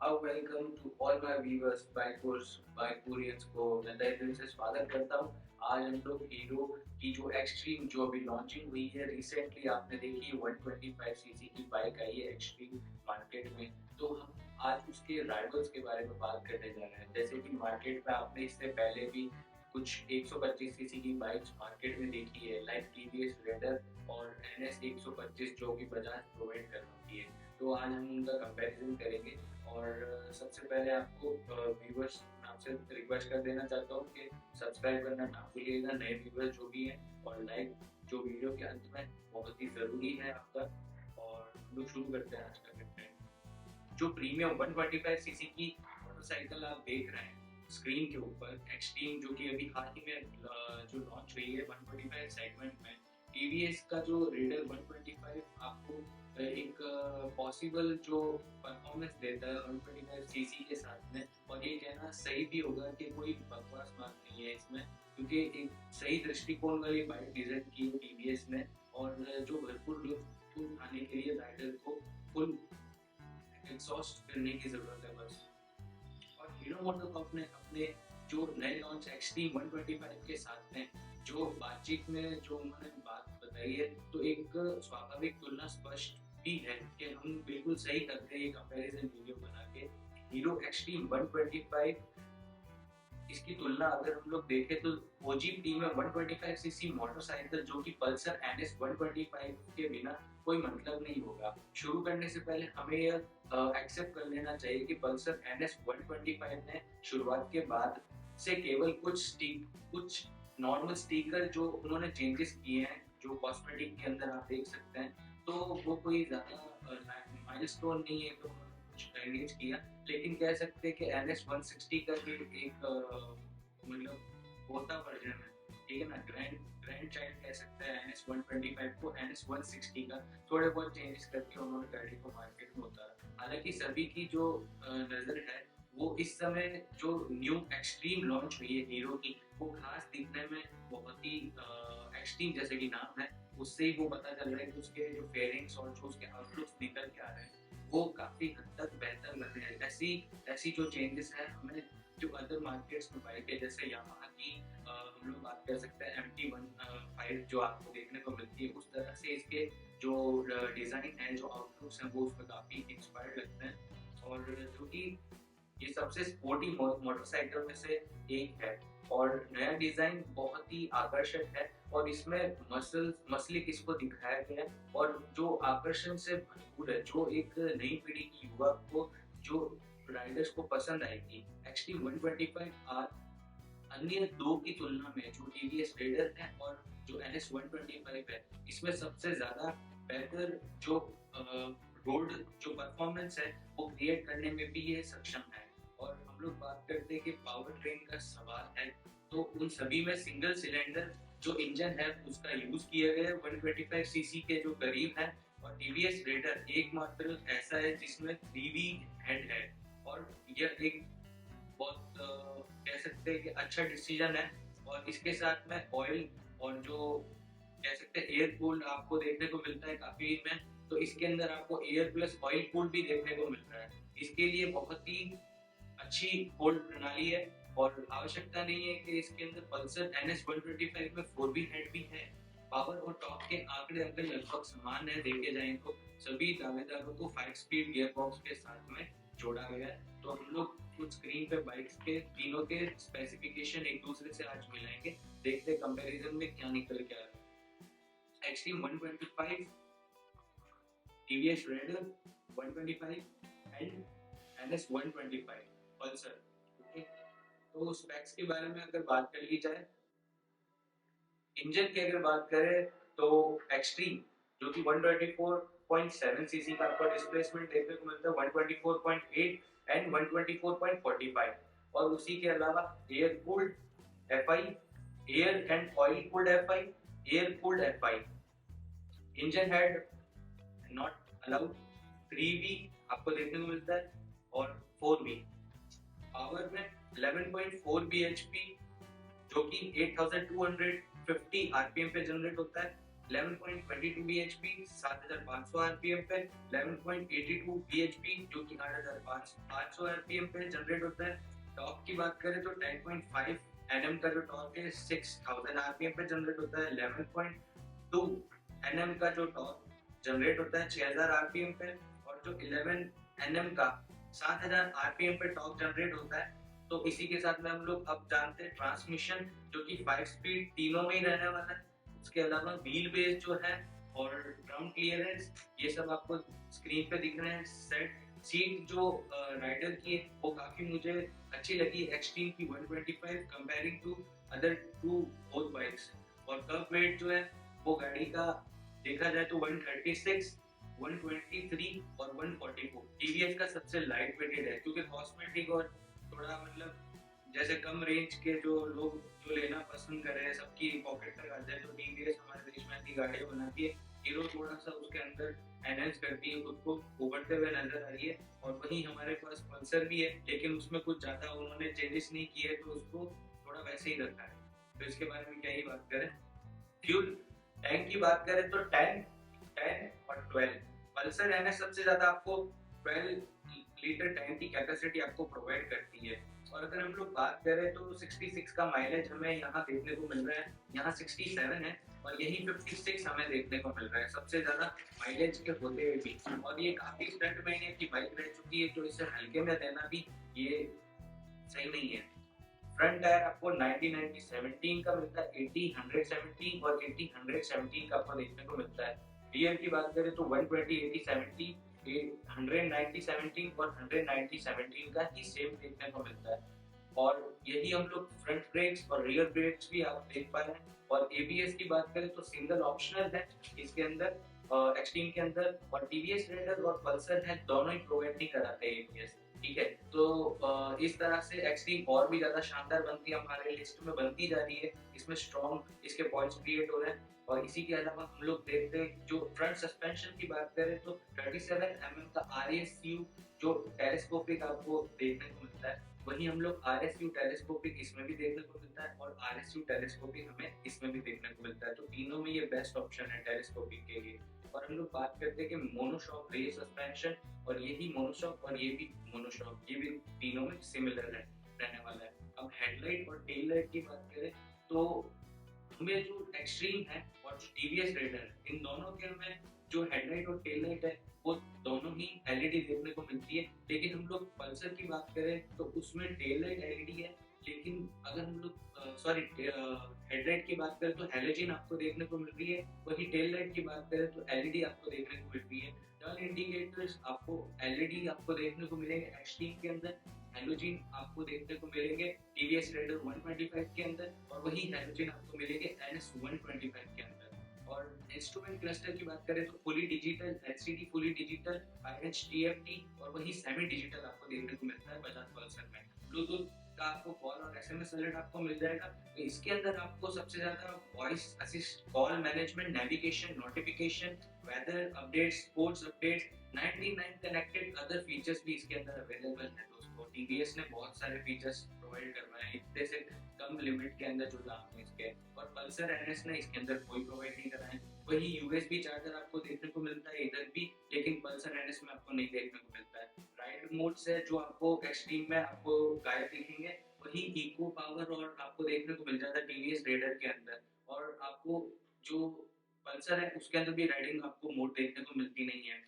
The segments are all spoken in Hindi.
Welcome to all my viewers bikers को मैं तहे दिल से स्वागत करता हूँ। आज हम लोग हीरो की जो एक्सट्रीम जो अभी लॉन्चिंग हुई है रिसेंटली आपने देखी 125 सीसी की बाइक आई है एक्सट्रीम मार्केट में। तो हम आज उसके राइवल्स के बारे में बात करने जा रहे हैं। जैसे कि मार्केट में आपने इससे पहले भी कुछ 125 सीसी की बाइक्स मार्केट में देखी है, लाइक टीवीएस रेडर और एनएस 125 जो कि बजाज प्रोवाइड करवाती है। तो आज हम उनका कंपैरिजन करेंगे। और सबसे पहले आपको व्यूवर्स आपसे रिक्वेस्ट कर देना चाहता हूँ कि सब्सक्राइब करना ना भूलिएगा, नए व्यूवर्स जो भी हैं, और लाइक जो वीडियो के अंत में बहुत ही ज़रूरी है आपका। और हम लोग शुरू करते हैं आज का कंटेंट। जो प्रीमियम 125 सीसी की मोटरसाइकिल आप देख रहे हैं स्क्रीन के ऊपर, एक्सट्रीम, जो कि अभी हाल ही में जो लॉन्च हुई है 125 सेगमेंट में, टीवीएस का जो रेडर 125 आपको एक पॉसिबल जो परफॉर्मेंस देता है 125 सीसी के साथ में। और ये कहना सही भी होगा कि कोई बकवास बात नहीं है इसमें, क्योंकि एक सही दृष्टिकोण वाली बाइक डिजाइन की है टीवीएस ने, और जो भरपूर लुत्फ उठाने के लिए राइडर को फुल एग्जॉस्ट करने की जरूरत है बस। और हीरो मोटोकॉर्प ने अपने जो नए लॉन्च एक्सट्रीम 125 के साथ में जो बातचीत में जो उन्होंने बात बताई है, तो एक स्वाभाविक तुलना स्पष्ट भी है कि हम बिल्कुल सही करते हैं ये कंपैरिजन वीडियो बना के। हीरो एक्सट्रीम 125 इसकी तुलना अगर हम लोग देखें तो ओजी प्रीमियम 125 सीसी मोटरसाइकिल जो कि पल्सर एनएस 125 के बिना कोई मतलब नहीं होगा। शुरू करने से पहले हमें यह एक्सेप्ट कर लेना चाहिए कि पल्सर एनएस 125 ने शुरुआत के बाद से केवल कुछ नॉर्मल स्टिकर जो उन्होंने चेंजेस किए हैं, जो कॉस्मेटिक के अंदर आप देख सकते हैं, तो वो कोई ज्यादा माइलस्टोन नहीं है, तो एंगेज किया। लेकिन कह सकते हैं कि NS 160 का भी एक मतलब होता वर्जन है, ठीक है ना, ग्रैंड ग्रैंड चाइल्ड कह सकते हैं NS 125 को। NS 160 का थोड़े बहुत चेंजेस करके उन्होंने गाड़ी को मार्केट में उतारा। हालांकि सभी की जो नजर है वो इस समय जो न्यू एक्सट्रीम लॉन्च हुई है हीरो की, वो खास दिखने में बहुत ही एक्सट्रीम जैसे कि नाम है उससे ही वो पता चल रहा है कि उसके जो फेयरिंग्स और जो उसके आउटलुक्स निकल के आ रहे हैं वो काफी हद तक बेहतर लग रहे हैं। ऐसी ऐसी जो चेंजेस है हमें जो अदर मार्केट्स में बाइक है जैसे यामाहा की हम लोग बात कर सकते हैं MT-15 जो आपको देखने को मिलती है, उस तरह से इसके जो डिजाइन है, जो आउटलुक्स हैं, वो उसमें काफी इंस्पायर्ड लगते हैं। और जो कि ये सबसे स्पोर्टी मोटरसाइकिल में से एक है, और नया डिजाइन बहुत ही आकर्षक है, और इसमें मसलिक इसको दिखाया गया है, और जो आकर्षण से भरपूर है, जो एक नई पीढ़ी की युवा को, जो राइडर्स को पसंद आएगी। एक्सट्रीम 125 आर अन्य दो की तुलना में, जो टीवीएस रेडर है और जो NS 125 है, इसमें सबसे ज्यादा बेहतर जो रोड जो परफॉर्मेंस है वो क्रिएट करने में भी ये सक्षम है। और हम लोग बात करते हैं कि पावर ट्रेन का सवाल है, तो उन सभी में सिंगल सिलेंडर जो इंजन है उसका यूज किया गया है 125 सीसी के जो करीब है। और टीवीएस रेडर एकमात्र ऐसा है जिसमें 3V हेड है, और यह एक बहुत कह सकते हैं कि अच्छा डिसीजन है। और इसके साथ में ऑयल और जो कह सकते हैं एयर कूल्ड आपको देखने को मिलता है काफी में, तो इसके अंदर आपको एयर प्लस ऑयल कूल्ड भी देखने को मिल रहा है। इसके लिए बहुत ही अच्छी होल्ड प्रणाली है, और आवश्यकता नहीं है कि इसके अंदर पल्सर NS 125 में 4V हेड भी है। पावर और टॉर्क के आंकड़े अगर लगभग समान है देखे जाएं तो सभी दावेदारों को 5 स्पीड गियर बॉक्स के साथ में जोड़ा गया है। तो हम लोग कुछ स्क्रीन पे बाइक्स के तीनों के स्पेसिफिकेशन एक दूसरे से आज मिलाएंगे, देखते कंपैरिजन में क्या निकल के आ रहा है। Extreme 125, TVS raider 125 and NS 125 Pulsar. Okay, तो स्पेक्स के बारे में अगर बात कर ली जाए, इंजन की अगर बात करें तो एक्सट्रीम जो कि 124.7 सीसी का आपको डिस्प्लेसमेंट देखने को मिलता है, 124.8 एंड 124.45। और उसी के अलावा air cooled FI, air and oil cooled FI, air cooled FI. Engine head not allowed, 3V आपको देखने को मिलता है और 4V। पावर में 11.4 bhp जो कि 8250 आरपीएम पे जनरेट होता है, 11.22 bhp 7500 आरपीएम पे, 11.82 bhp जो कि 8500 आरपीएम पे जनरेट होता है। टॉर्क की बात करें तो 10.5 एनएम का जो टॉर्क है 6000 आरपीएम पे जनरेट होता है। 11.2 एनएम का जो टॉर्क जनरेट होता है 6000 आरपीएम पे, और जो 11 एनएम का 7000 आरपीएम पे टॉर्क जनरेट होता है। तो इसी के साथ में हम लोग अब जानते हैं ट्रांसमिशन, जो कि 5 स्पीड तीनों में ही रहने वाला है। उसके अलावा व्हील बेस जो है और ग्राउंड क्लियरेंस, ये सब आपको स्क्रीन पे दिख रहे हैं। सीट जो राइडर की है वो काफी मुझे अच्छी लगी, एक्सट्रीम की 125 comparing to other two both bikes. और कर्व वेट जो है वो गाड़ी का देखा जाए तो 136, 123 और 144 टीवीएस का सबसे लाइट वेटेड है, क्योंकि कॉस्मेटिक और थोड़ा मतलब जैसे कम रेंज के जो लोग जो लेना पसंद कर रहे हैं, सबकी पॉकेट तक आ जाए, तो टीवीएस हमारे देश में ऐसी गाड़ियां बनाती है। हीरो थोड़ा सा उसके अंदर एनहेंस करती है, खुद को उभरते हुए नजर आ रही है। और वहीं हमारे पास पल्सर भी है, लेकिन उसमें कुछ ज्यादा उन्होंने चेंजेस नहीं किए, तो उसको थोड़ा वैसे ही रखा है। तो इसके बारे में क्या ही बात करें। फ्यूल टैंक की बात करें तो 10, 10 और 12 पल्सर एनएस सबसे ज्यादा आपको 12 लीटर टैंक की कैपेसिटी आपको प्रोवाइड करती है। और अगर हम लोग बात करें तो 66 का माइलेज हमें यहाँ देखने को मिल रहा है, यहाँ 67 है और यही 56 हमें देखने को मिल रहा है, सबसे ज्यादा माइलेज के होते हुए भी। और ये काफी स्टंट महीने की बाइक रह चुकी है, तो इसे हल्के में देना भी ये सही नहीं है। फ्रंट टायर आपको 90-90-17 का मिलता है, 80-100-17 और 80-100-17 का आपको देखने को मिलता है। रियर की बात करें तो 120-80-17, 190-17 और 190-17 का ही सेम देखने को मिलता है। और यही हम लोग फ्रंट ब्रेक्स और रियर ब्रेक्स भी आप देख पा रहे हैं। और एबीएस की बात करें तो सिंगल ऑप्शनल है इसके अंदर, एक्सट्रीम के अंदर, और टीवीएस रेडर और पल्सर है दोनों ही प्रोवाइड नहीं कराते एबीएस। ठीक है, तो इस तरह से एक्सट्रीम और भी ज्यादा शानदार बनती है, हमारे लिस्ट में बनती जा रही है, इसमें स्ट्रॉन्ग इसके पॉइंट्स क्रिएट हो रहे हैं। और इसी के अलावा हम लोग देखते हैं जो फ्रंट सस्पेंशन की बात करें तो 37 का आरएसयू जो टेलीस्कोपिक आपको देखने को मिलता है, वहीं हम लोग आरएसयू टेलीस्कोपिक इसमें भी देखने को मिलता है और आरएसयू टेलीस्कोपिक हमें इसमें भी देखने को मिलता है। तो तीनों में ये बेस्ट ऑप्शन है टेलीस्कोपिक के लिए। और हम लोग बात करते हैं कि मोनोशॉक रेयर सस्पेंशन, और यही मोनोशॉक और ये भी मोनोशॉक, ये भी तीनों में सिमिलर रहने वाला है। अब हेडलाइट और टेल लाइट की बात करें तो हमें जो एक्सट्रीम है और जो टीवीएस रेडर है, इन दोनों के हमें जो हेडलाइट और टेल लाइट है वो दोनों ही एलईडी देखने को मिलती है। लेकिन हम लोग पल्सर की बात करें तो उसमें टेल लाइट एलईडी है, लेकिन अगर हम लोग हेडलाइट की बात करें तो हैलोजन आपको देखने को मिल रही है, वही टेल लाइट की बात करें तो एलईडी आपको देखने को मिल रही है। टर्न इंडिकेटर्स आपको एलईडी आपको देखने को मिलेंगे एक्सट्रीम के अंदर, हैलोजन आपको देखने को मिलेंगे टीवीएस रेडर 125 के अंदर, और वही हैलोजन आपको मिलेंगे एनएस 125 के अंदर। और इंस्ट्रूमेंट क्लस्टर की बात करें तो fully digital LCD, fully digital 5 TFT, और वही सेमी डिजिटल आपको देखने को मिलता है बजाज पल्सर में। ब्लूटूथ का आपको कॉल और एसएमएस अलर्ट आपको मिल जाएगा। तो इसके अंदर आपको सबसे ज्यादा voice assist, call management, navigation, notification, weather updates, sports updates, 99 connected other features भी इसके अंदर अवेलेबल है दोस्तों। टीवीएस ने बहुत सारे फीचर्स प्रोवाइड करवाए हैं इतने से कम लिमिट के अंदर जो दाम है इसके, और पल्सर एनएस ने इसके अंदर कोई प्रोवाइड नहीं कराए। वही यूएसबी चार्जर आपको देखने को मिलता है इधर भी, लेकिन पल्सर एनएस में आपको नहीं देखने को मिलता है। राइड मोड्स है जो आपको एक्सट्रीम में आपको गायब दिखेंगे, वही इको पावर और आपको देखने को मिल जाता है टीवीएस रेडर के अंदर। और आपको जो पल्सर है उसके अंदर भी राइडिंग आपको मोड देखने को मिलती नहीं है।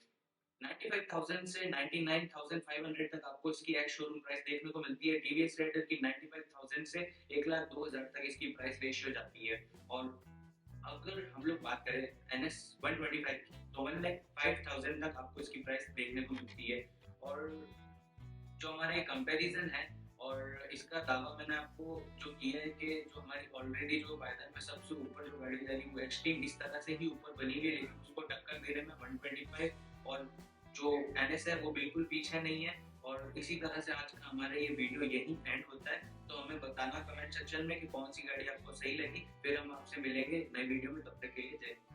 95,000 से 99,500 तक आपको इसकी एक्स शोरूम प्राइस देखने को मिलती है। टीवीएस रेडर की 95,000 से 1,02,000 तक इसकी प्राइस रेशियो जाती है। और अगर हम लोग बात करें एनएस 125 की तो 1,05,000 तक आपको इसकी प्राइस देखने को मिलती है। और जो हमारा कंपैरिजन है और इसका दावा मैंने आपको जो किया है कि जो हमारी ऑलरेडी जो पायदान में सबसे ऊपर जो गाड़ी जा रही है वो एक्सट्रीम इस तरह से ही ऊपर बनी हुई है, लेकिन उसको टक्कर देने में 125 और जो एनएस है वो बिल्कुल पीछे नहीं है। और इसी तरह से आज का हमारा ये वीडियो यही एंड होता है। तो हमें बताना कमेंट सेक्शन में कि कौन सी गाड़ी आपको सही लगी, फिर हम आपसे मिलेंगे नए वीडियो में, तब तक के लिए जय हिंद।